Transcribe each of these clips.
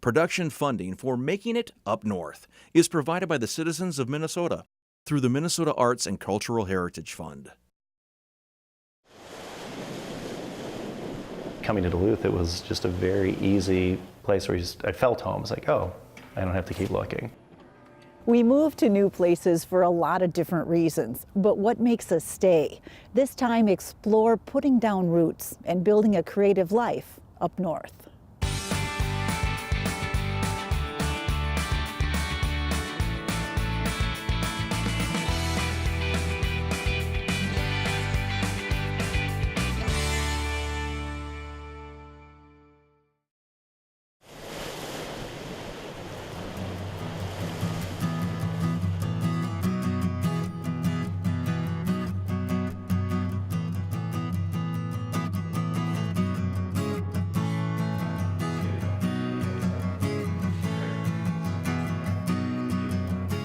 Production funding for Making It Up North is provided by the citizens of Minnesota through the Minnesota Arts and Cultural Heritage Fund. Coming to Duluth, it was just a very easy place where I felt home. It's like, oh, I don't have to keep looking. We move to new places for a lot of different reasons, but what makes us stay? This time, explore putting down roots and building a creative life up north.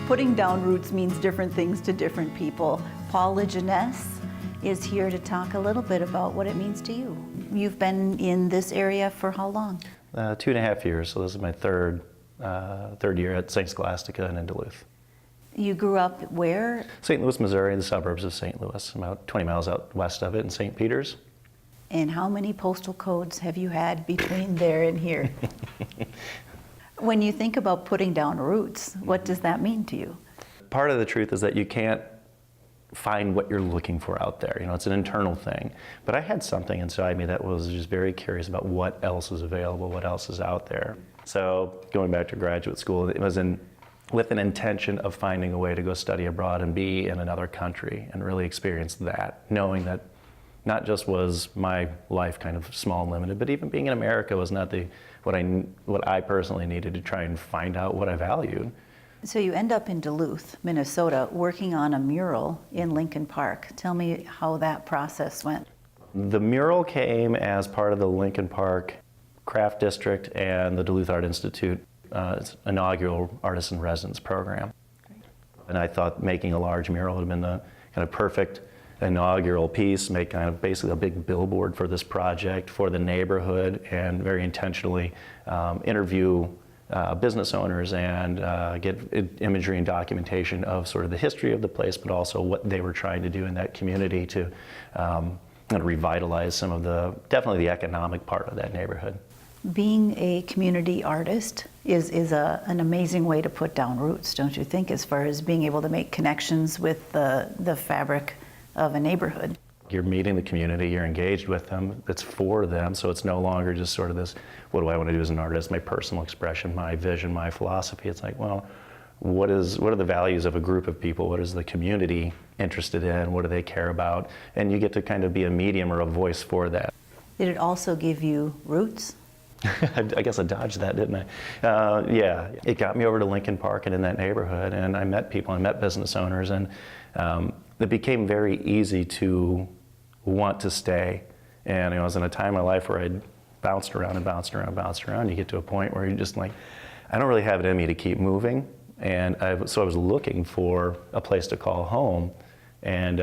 Putting down roots means different things to different people. Paul LaJeuness is here to talk a little bit about what it means to you. You've been in this area for how long? 2.5 years, so this is my third year at St. Scholastica and in Duluth. You grew up where? St. Louis, Missouri, the suburbs of St. Louis, about 20 miles out west of it in St. Peters. And how many postal codes have you had between there and here? When you think about putting down roots, what does that mean to you? Part of the truth is that you can't find what you're looking for out there. You know, it's an internal thing. But I had something inside me that was just very curious about what else is available, what else is out there. So going back to graduate school, it was with an intention of finding a way to go study abroad and be in another country and really experience that, knowing that not just was my life kind of small and limited, but even being in America was not what I personally needed to try and find out what I valued. So you end up in Duluth, Minnesota, working on a mural in Lincoln Park. Tell me how that process went. The mural came as part of the Lincoln Park Craft District and the Duluth Art Institute inaugural Artist in Residence program. Great. And I thought making a large mural would have been the kind of perfect inaugural piece, make kind of basically a big billboard for this project for the neighborhood, and very intentionally interview business owners and get imagery and documentation of sort of the history of the place, but also what they were trying to do in that community to kind of revitalize some of definitely the economic part of that neighborhood. Being a community artist is an amazing way to put down roots, don't you think, as far as being able to make connections with the fabric of a neighborhood? You're meeting the community, you're engaged with them, it's for them, so it's no longer just sort of this, what do I want to do as an artist, my personal expression, my vision, my philosophy. It's like, well, what are the values of a group of people? What is the community interested in? What do they care about? And you get to kind of be a medium or a voice for that. Did it also give you roots? I guess I dodged that, didn't I? Yeah, it got me over to Lincoln Park and in that neighborhood, and I met people, I met business owners, and it became very easy to want to stay. And I was in a time in my life where I'd bounced around and bounced around and bounced around. You get to a point where you're just like, I don't really have it in me to keep moving. And so I was looking for a place to call home. And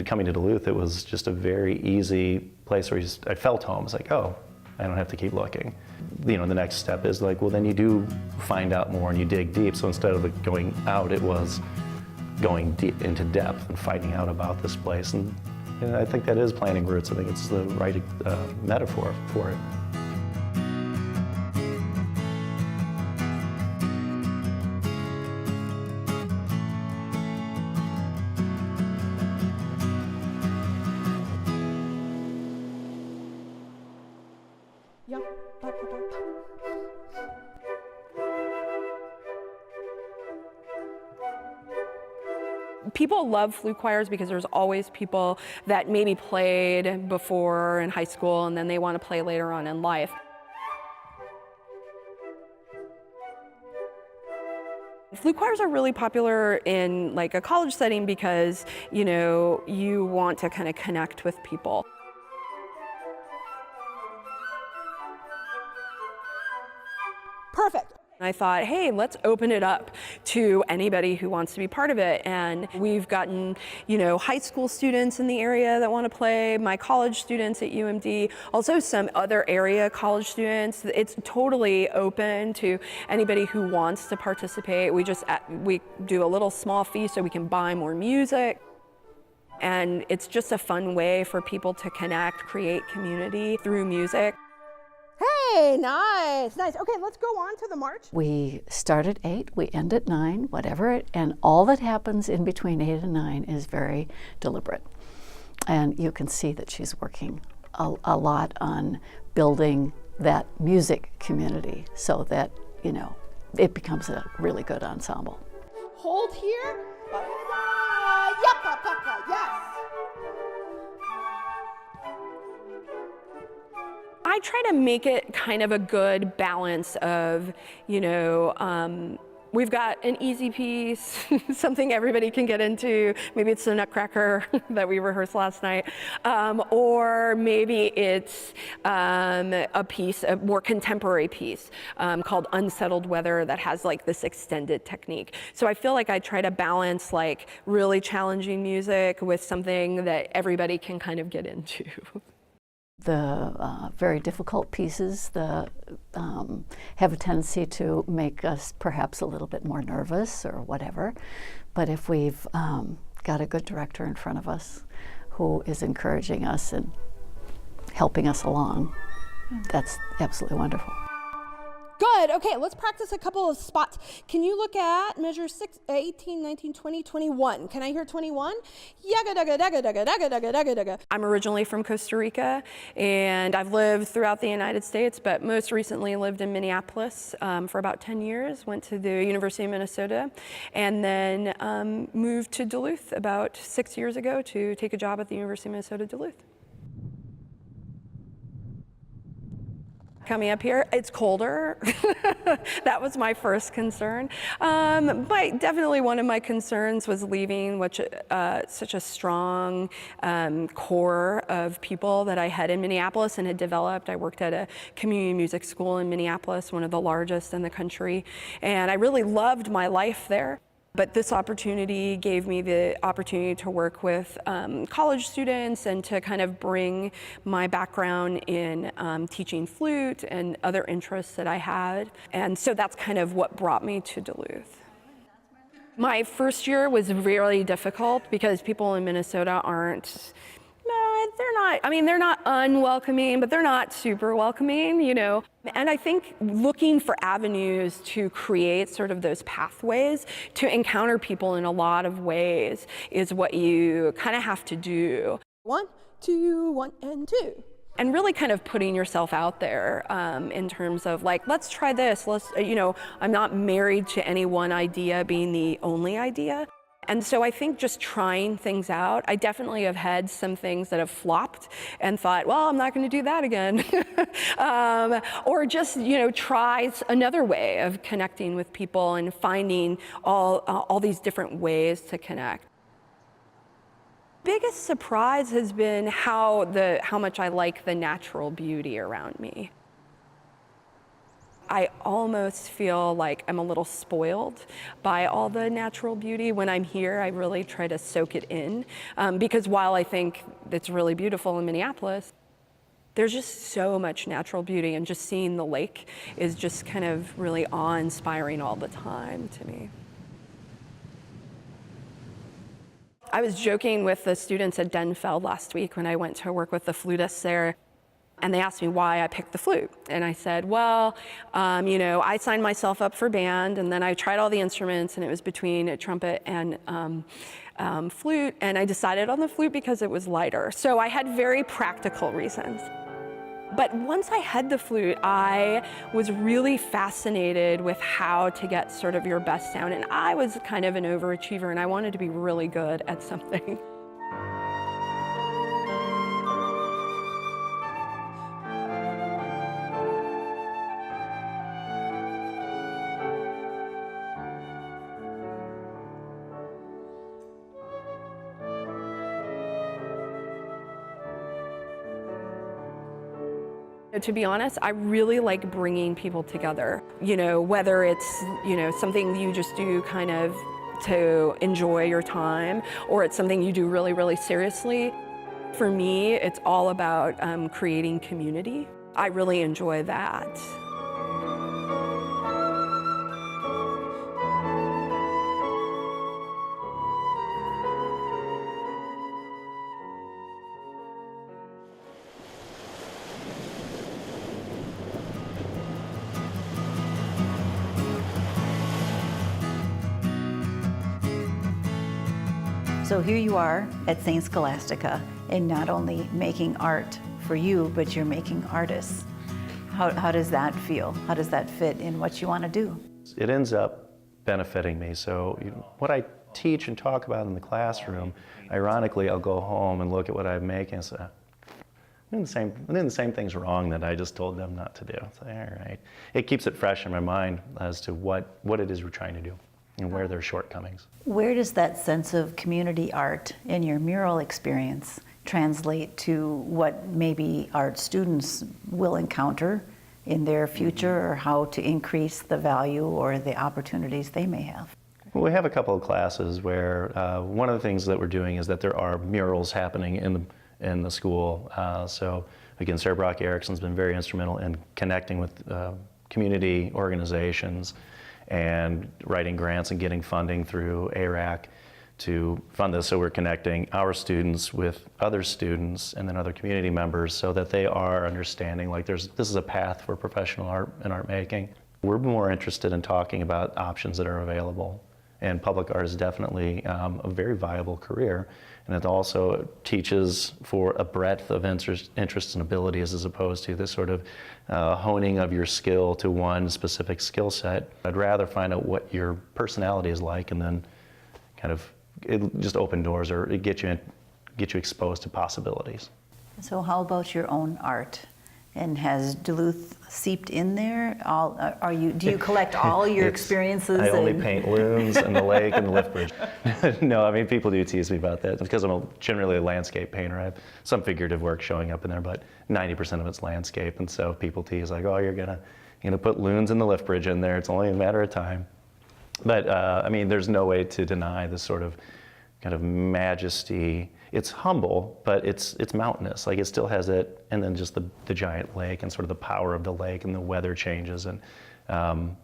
coming to Duluth, it was just a very easy place where I felt home. It's like, oh, I don't have to keep looking. The next step is like, well, then you do find out more and you dig deep. So instead of going out, it was going deep into depth and finding out about this place. And I think that is planting roots. I think it's the right metaphor for it. People love flute choirs because there's always people that maybe played before in high school and then they want to play later on in life. Flute choirs are really popular in like a college setting because, you want to kind of connect with people. Perfect. I thought, hey, let's open it up to anybody who wants to be part of it. And we've gotten, high school students in the area that want to play, my college students at UMD, also some other area college students. It's totally open to anybody who wants to participate. We do a little small fee so we can buy more music. And it's just a fun way for people to connect, create community through music. Hey, nice, nice. Okay, let's go on to the march. We start at 8, we end at 9, whatever, and all that happens in between 8 and 9 is very deliberate. And you can see that she's working a lot on building that music community so that, it becomes a really good ensemble. Hold here. Yes. I try to make it kind of a good balance of, we've got an easy piece, something everybody can get into. Maybe it's the Nutcracker that we rehearsed last night. Or maybe it's a more contemporary piece called Unsettled Weather that has like this extended technique. So I feel like I try to balance like really challenging music with something that everybody can kind of get into. The very difficult pieces have a tendency to make us perhaps a little bit more nervous or whatever. But if we've got a good director in front of us who is encouraging us and helping us along, that's absolutely wonderful. Good. Okay, let's practice a couple of spots. Can you look at measure 6, 18, 19, 20, 21? Can I hear 21? Yaga daga daga daga daga daga daga daga. I'm originally from Costa Rica, and I've lived throughout the United States, but most recently lived in Minneapolis for about 10 years, went to the University of Minnesota, and then moved to Duluth about 6 years ago to take a job at the University of Minnesota Duluth. Coming up here, it's colder. That was my first concern. But definitely one of my concerns was leaving such a strong core of people that I had in Minneapolis and had developed. I worked at a community music school in Minneapolis, one of the largest in the country, and I really loved my life there. But this opportunity gave me the opportunity to work with college students and to kind of bring my background in teaching flute and other interests that I had. And so that's kind of what brought me to Duluth. My first year was really difficult because people in Minnesota they're not unwelcoming, but they're not super welcoming, And I think looking for avenues to create sort of those pathways to encounter people in a lot of ways is what you kind of have to do. 1, 2, 1, and 2. And really kind of putting yourself out there in terms of like, let's try this. I'm not married to any one idea being the only idea. And so I think just trying things out, I definitely have had some things that have flopped and thought, well, I'm not going to do that again. Or just, try another way of connecting with people and finding all these different ways to connect. Biggest surprise has been how much I like the natural beauty around me. I almost feel like I'm a little spoiled by all the natural beauty. When I'm here, I really try to soak it in because while I think it's really beautiful in Minneapolis, there's just so much natural beauty, and just seeing the lake is just kind of really awe-inspiring all the time to me. I was joking with the students at Denfeld last week when I went to work with the flutists there. And they asked me why I picked the flute. And I said, well, I signed myself up for band, and then I tried all the instruments, and it was between a trumpet and flute, and I decided on the flute because it was lighter. So I had very practical reasons. But once I had the flute, I was really fascinated with how to get sort of your best sound. And I was kind of an overachiever, and I wanted to be really good at something. To be honest, I really like bringing people together. You know, whether it's, you know, something you just do kind of to enjoy your time, or it's something you do really, really seriously. For me, it's all about creating community. I really enjoy that. So here you are at St. Scholastica, and not only making art for you, but you're making artists. How does that feel? How does that fit in what you want to do? It ends up benefiting me. So what I teach and talk about in the classroom, ironically, I'll go home and look at what I'm making and say, I'm doing the same things wrong that I just told them not to do. It's like, all right. It keeps it fresh in my mind as to what it is we're trying to do and where there are shortcomings. Where does that sense of community art in your mural experience translate to what maybe art students will encounter in their future, or how to increase the value or the opportunities they may have? Well, we have a couple of classes where one of the things that we're doing is that there are murals happening in the school. So again, Sarah Brock Erickson's been very instrumental in connecting with community organizations and writing grants and getting funding through ARAC to fund this. So we're connecting our students with other students and then other community members so that they are understanding like this is a path for professional art and art making. We're more interested in talking about options that are available. And public art is definitely a very viable career. And it also teaches for a breadth of interests and abilities as opposed to this sort of honing of your skill to one specific skill set. I'd rather find out what your personality is like and then kind of just open doors or get you exposed to possibilities. So how about your own art? And has Duluth seeped in there? Do you collect all your experiences? I only paint loons and the lake and the lift bridge. No, I mean, people do tease me about that because I'm generally a landscape painter. I have some figurative work showing up in there, but 90% of it's landscape. And so people tease like, oh, you're gonna put loons and the lift bridge in there. It's only a matter of time. But I mean, there's no way to deny this sort of kind of majesty. It's humble, but it's mountainous. Like it still has it, and then just the giant lake and sort of the power of the lake and the weather changes. And I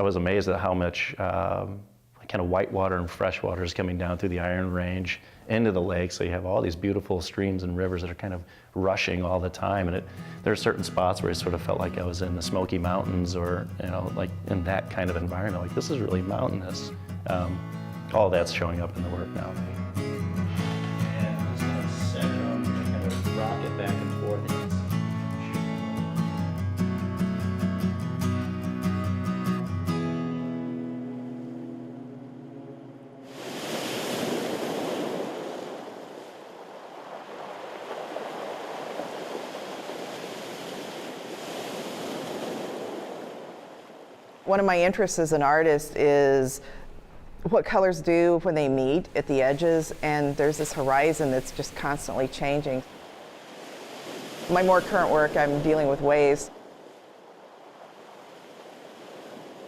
was amazed at how much kind of white water and fresh water is coming down through the Iron Range into the lake. So you have all these beautiful streams and rivers that are kind of rushing all the time. And there are certain spots where it sort of felt like I was in the Smoky Mountains or like in that kind of environment. Like this is really mountainous. All that's showing up in the work now. And I'm just going to set it up and kind of rock it back and forth. One of my interests as an artist is what colors do when they meet at the edges, and there's this horizon that's just constantly changing. My more current work, I'm dealing with waves.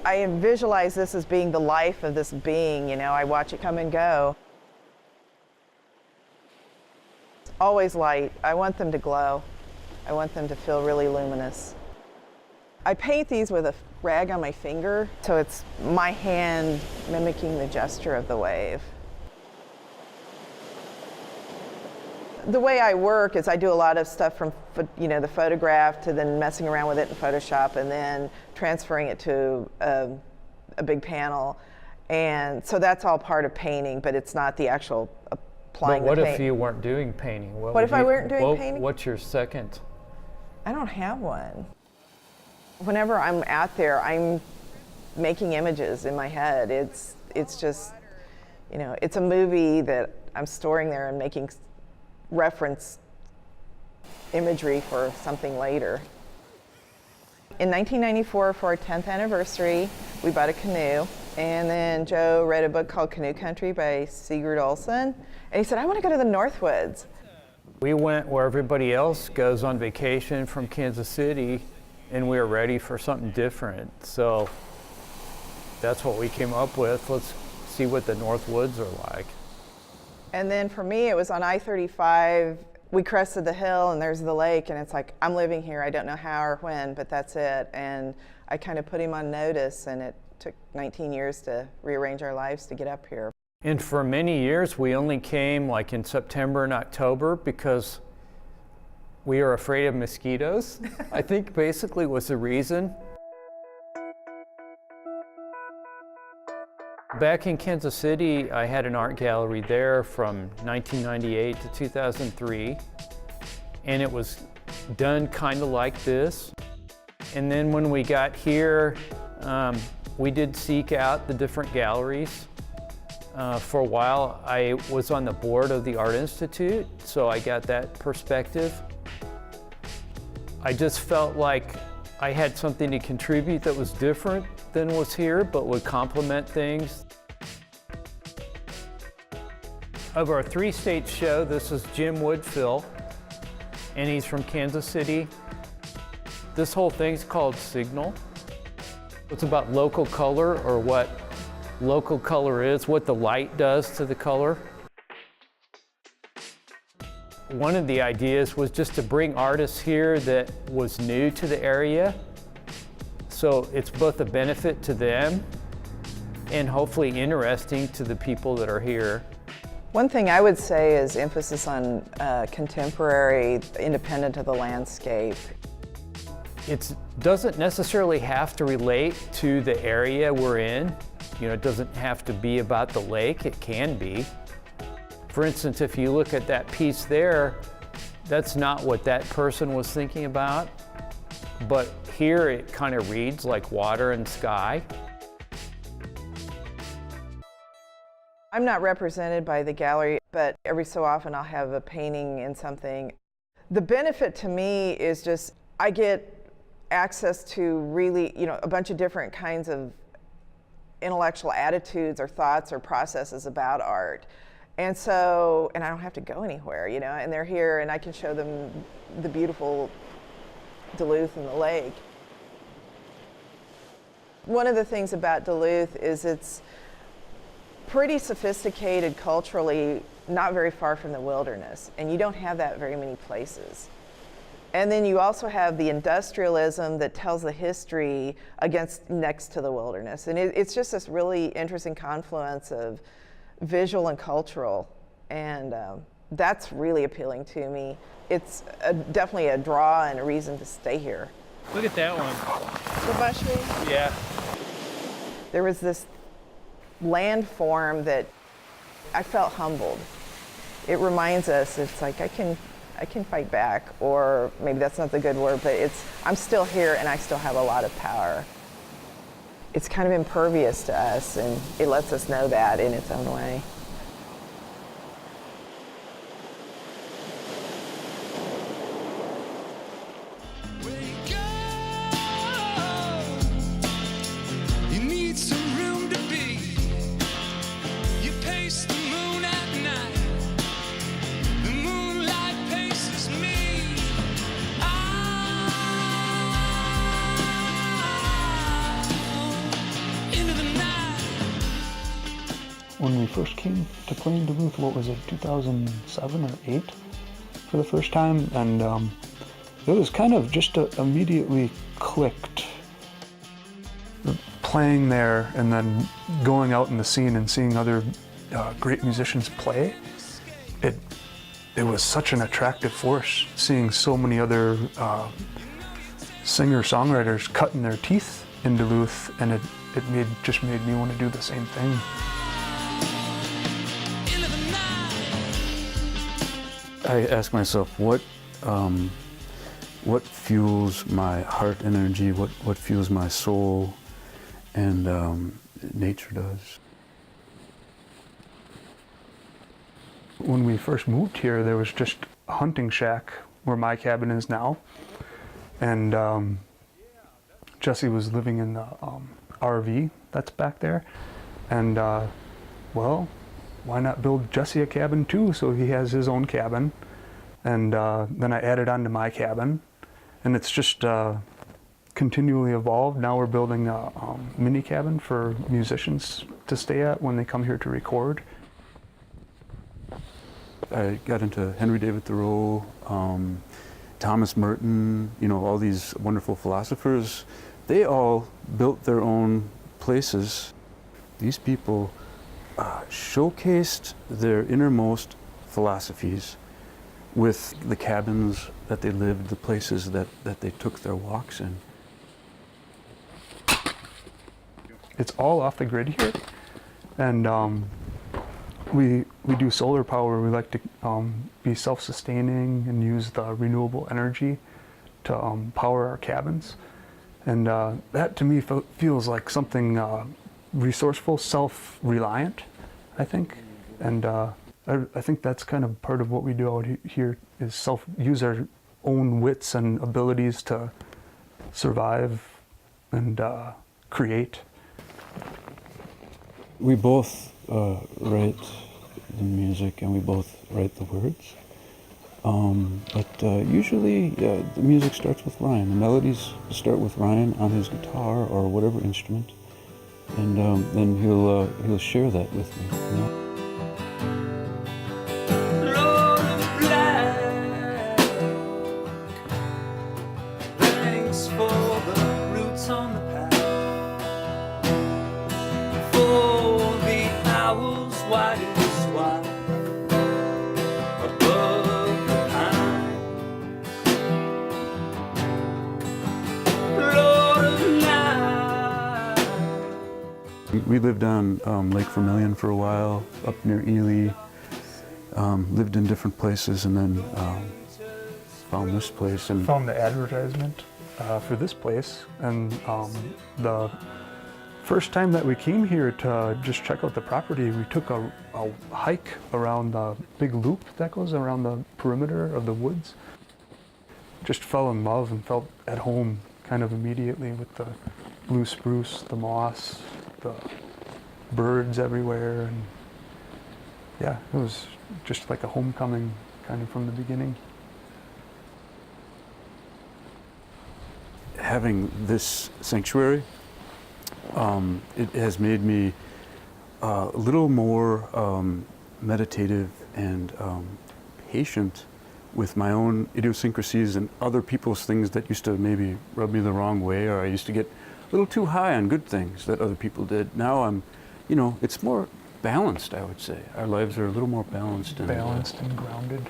I visualize this as being the life of this being, I watch it come and go. It's always light. I want them to glow. I want them to feel really luminous. I paint these with a rag on my finger, so it's my hand mimicking the gesture of the wave. The way I work is I do a lot of stuff from the photograph to then messing around with it in Photoshop and then transferring it to a big panel. And so that's all part of painting, but it's not the actual applying the paint. But what if you weren't doing painting? What if I weren't doing painting? What's your second? I don't have one. Whenever I'm out there, I'm making images in my head. It's just, it's a movie that I'm storing there and making reference imagery for something later. In 1994, for our 10th anniversary, we bought a canoe, and then Joe read a book called Canoe Country by Sigurd Olson, and he said, I want to go to the Northwoods. We went where everybody else goes on vacation from Kansas City, and we were ready for something different. So that's what we came up with. Let's see what the North Woods are like. And then for me, it was on I-35. We crested the hill and there's the lake, and it's like, I'm living here. I don't know how or when, but that's it. And I kind of put him on notice, and it took 19 years to rearrange our lives to get up here. And for many years, we only came like in September and October because we were afraid of mosquitoes. I think basically was the reason. Back in Kansas City, I had an art gallery there from 1998 to 2003, and it was done kind of like this. And then when we got here, we did seek out the different galleries. For a while, I was on the board of the Art Institute, so I got that perspective. I just felt like I had something to contribute that was different than was here, but would complement things. Of our 3-state show, this is Jim Woodfill, and he's from Kansas City. This whole thing's called Signal. It's about local color, or what local color is, what the light does to the color. One of the ideas was just to bring artists here that was new to the area, so it's both a benefit to them and hopefully interesting to the people that are here. One thing I would say is emphasis on contemporary, independent of the landscape. It doesn't necessarily have to relate to the area we're in. You know, it doesn't have to be about the lake, it can be. For instance, if you look at that piece there, that's not what that person was thinking about, but here it kind of reads like water and sky. I'm not represented by the gallery, but every so often I'll have a painting in something. The benefit to me is just I get access to really, a bunch of different kinds of intellectual attitudes or thoughts or processes about art. And so, and I don't have to go anywhere, and they're here and I can show them the beautiful Duluth and the lake. One of the things about Duluth is it's pretty sophisticated culturally, not very far from the wilderness, and you don't have that very many places. And then you also have the industrialism that tells the history next to the wilderness. And it's just this really interesting confluence of visual and cultural. And that's really appealing to me. It's definitely a draw and a reason to stay here. Look at that one. The mushroom? Yeah. There was this landform that I felt humbled. It reminds us, it's like I can fight back, or maybe that's not the good word, but I'm still here and I still have a lot of power. It's kind of impervious to us, and it lets us know that in its own way. When we first came to play in Duluth, what was it, 2007 or 8 for the first time, and it was kind of just immediately clicked. Playing there and then going out in the scene and seeing other great musicians play, it was such an attractive force, seeing so many other singer-songwriters cutting their teeth in Duluth, and it just made me want to do the same thing. I ask myself, what fuels my heart energy, what fuels my soul, and nature does. When we first moved here, there was just a hunting shack where my cabin is now, and Jesse was living in the RV that's back there, and well, why not build Jesse a cabin too, so he has his own cabin, And then I added on to my cabin, and it's just continually evolved. Now we're building a mini cabin for musicians to stay at when they come here to record. I got into Henry David Thoreau, Thomas Merton, you know, all these wonderful philosophers. They all built their own places. These people showcased their innermost philosophies with the cabins that they lived, the places that they took their walks in. It's all off the grid here, and we do solar power. We like to be self-sustaining and use the renewable energy to power our cabins, and that to me feels like something resourceful, self-reliant, I think, and I think that's kind of part of what we do out here is use our own wits and abilities to survive and create. We both write the music and we both write the words. But usually the music starts with Ryan. The melodies start with Ryan on his guitar or whatever instrument, and then he'll share that with me. You know? We lived on Lake Vermilion for a while, up near Ely. Lived in different places, and then found this place. And found the advertisement for this place, and the first time that we came here to just check out the property, we took a hike around the big loop that goes around the perimeter of the woods. Just fell in love and felt at home kind of immediately with the blue spruce, the moss, the birds everywhere, and yeah, it was just like a homecoming kind of from the beginning. Having this sanctuary, it has made me a little more meditative and patient with my own idiosyncrasies and other people's things that used to maybe rub me the wrong way, or I used to get a little too high on good things that other people did. Now I'm, you know, it's more balanced, I would say. Our lives are a little more balanced. And grounded.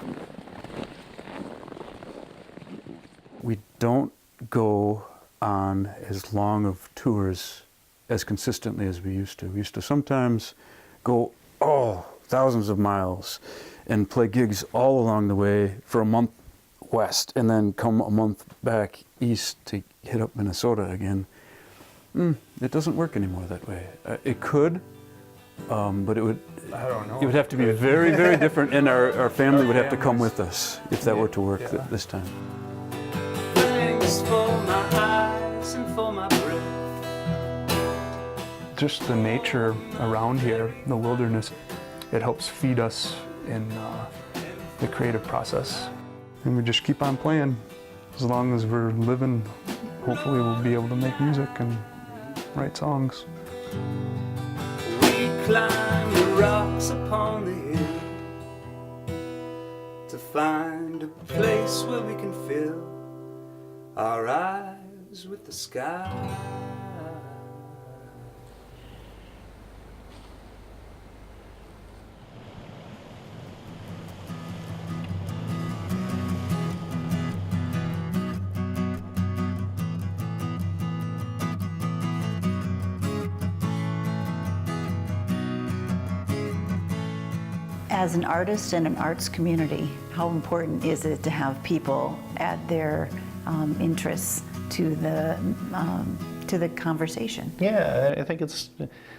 We don't go on as long of tours as consistently as we used to. We used to sometimes go, thousands of miles and play gigs all along the way for a month west and then come a month back east to hit up Minnesota again. It doesn't work anymore that way. It could, but it would. I don't know. It would have to be very, very different, and our family would have to come with us if that were to work this time. Thanks for my eyes and for my breath. Just the nature around here, the wilderness, it helps feed us in the creative process. And we just keep on playing. As long as we're living, hopefully we'll be able to make music and write songs. We climb the rocks upon the hill to find a place where we can fill our eyes with the sky. As an artist in an arts community, how important is it to have people add their interests to the conversation? Yeah, I think it's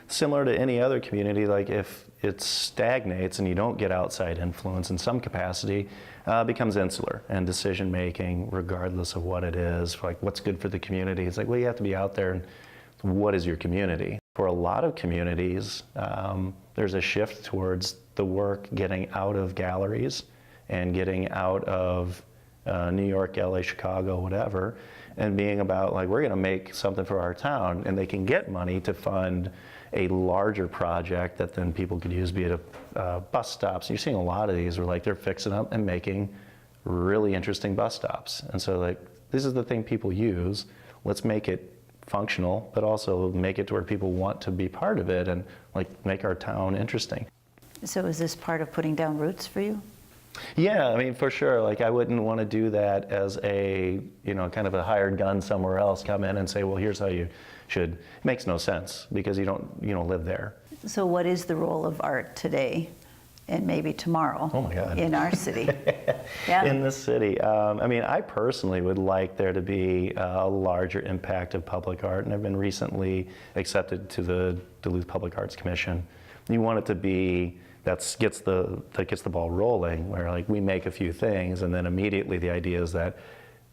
similar to any other community. Like if it stagnates and you don't get outside influence in some capacity, it becomes insular, and decision making, regardless of what it is, like what's good for the community, it's like, well, you have to be out there and what is your community? For a lot of communities, there's a shift towards the work getting out of galleries and getting out of New York, LA, Chicago, whatever, and being about like, we're going to make something for our town, and they can get money to fund a larger project that then people could use, be it a bus stops. You're seeing a lot of these where like they're fixing up and making really interesting bus stops. And so like, this is the thing people use. Let's make it functional, but also make it to where people want to be part of it and like make our town interesting. So is this part of putting down roots for you? Yeah, I mean, for sure. Like, I wouldn't want to do that as a, you know, kind of a hired gun somewhere else, come in and say, well, here's how you should. It makes no sense because you don't live there. So what is the role of art today and maybe tomorrow Oh my God. in our city? Yeah. In this city. I mean, I personally would like there to be a larger impact of public art, and I've been recently accepted to the Duluth Public Arts Commission. You want it to be that gets the ball rolling, where like we make a few things, and then immediately the idea is that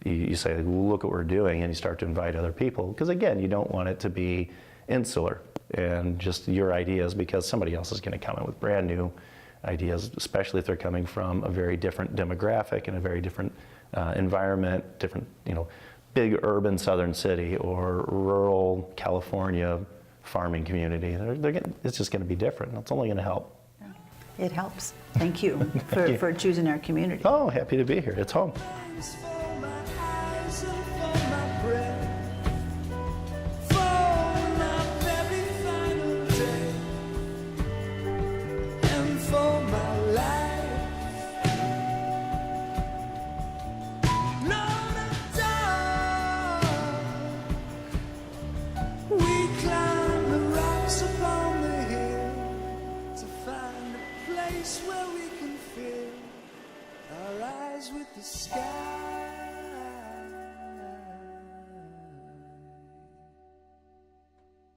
you say, well, look what we're doing, and you start to invite other people. Because again, you don't want it to be insular and just your ideas, because somebody else is going to come in with brand new ideas, especially if they're coming from a very different demographic and a very different environment, different, you know, big urban southern city or rural California farming community. It's just going to be different. It's only going to help. It helps. Thank you for choosing our community. Oh, happy to be here. It's home. Where we can fill our eyes with the sky.